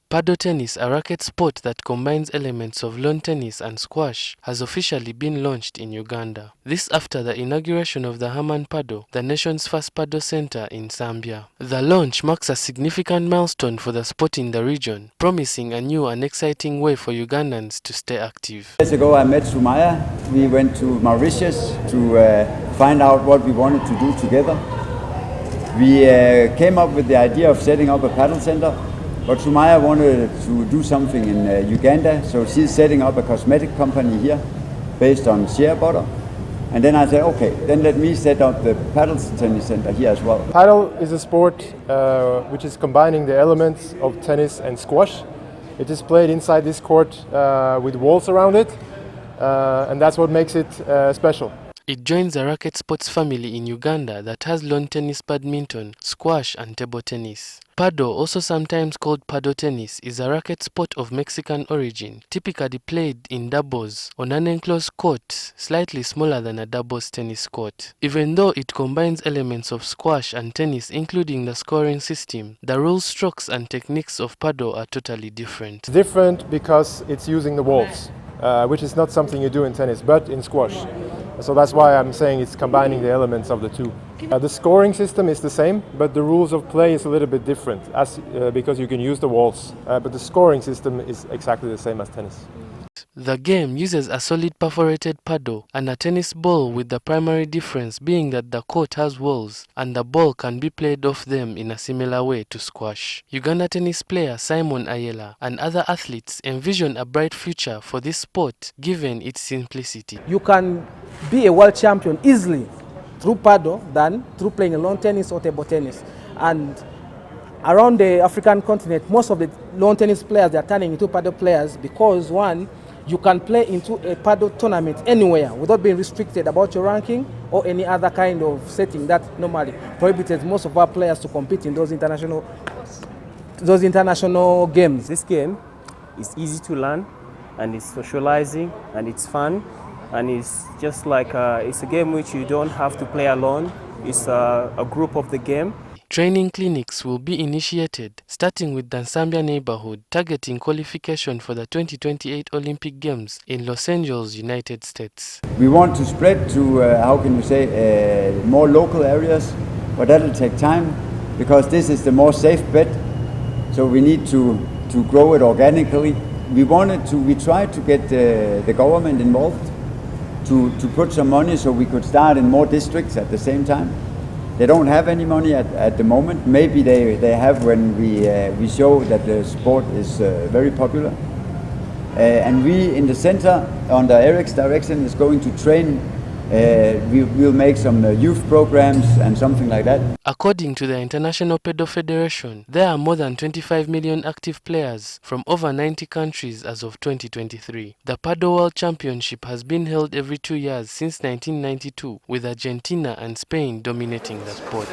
Padel tennis, a racket sport that combines elements of lawn tennis and squash, has officially been launched in Uganda. This after the inauguration of the Herman Padel, the nation's first Padel Centre in Nsambya. The launch marks a significant milestone for the sport in the region, promising a new and exciting way for Ugandans to stay active. Years ago I met Sumaya. We went to Mauritius to find out what we wanted to do together. We came up with the idea of setting up a paddle center. But Sumaya wanted to do something in Uganda, so she's setting up a cosmetic company here based on shea butter. And then I said, okay, then let me set up the Padel Tennis Center here as well. Padel is a sport which is combining the elements of tennis and squash. It is played inside this court with walls around it, and that's what makes it special. It joins the racket sports family in Uganda that has lawn tennis, badminton, squash and table tennis. Padel, also sometimes called Padel Tennis, is a racket sport of Mexican origin, typically played in doubles on an enclosed court slightly smaller than a doubles tennis court. Even though it combines elements of squash and tennis including the scoring system, the rules, strokes and techniques of Padel are totally different. It's different because it's using the walls, which is not something you do in tennis, but in squash. So that's why I'm saying it's combining the elements of the two. The scoring system is the same, but the rules of play is a little bit different because you can use the walls, but the scoring system is exactly the same as tennis. The game uses a solid perforated paddle and a tennis ball, with the primary difference being that the court has walls and the ball can be played off them in a similar way to squash. Uganda tennis player Simon Ayela and other athletes envision a bright future for this sport given its simplicity. You can be a world champion easily through paddle than through playing lawn tennis or table tennis. And around the African continent, most of the lawn tennis players, they are turning into paddle players because, one, you can play into a paddle tournament anywhere without being restricted about your ranking or any other kind of setting that normally prohibits most of our players to compete in those international games. This game is easy to learn, and it's socializing, and it's fun, and it's just like it's a game which you don't have to play alone. It's a group of the game. Training clinics will be initiated, starting with the Nsambya neighborhood, targeting qualification for the 2028 Olympic Games in Los Angeles, United States. We want to spread to, more local areas, but that'll take time because this is the more safe bet. So we need to grow it organically. We tried to get the government involved to put some money so we could start in more districts at the same time. They don't have any money at the moment. Maybe they have when we show that the sport is very popular. And we in the center, under Eric's direction, is going to train. We'll make some youth programs and something like that. According to the International Padel Federation, there are more than 25 million active players from over 90 countries as of 2023. The Padel World Championship has been held every 2 years since 1992, with Argentina and Spain dominating the sport.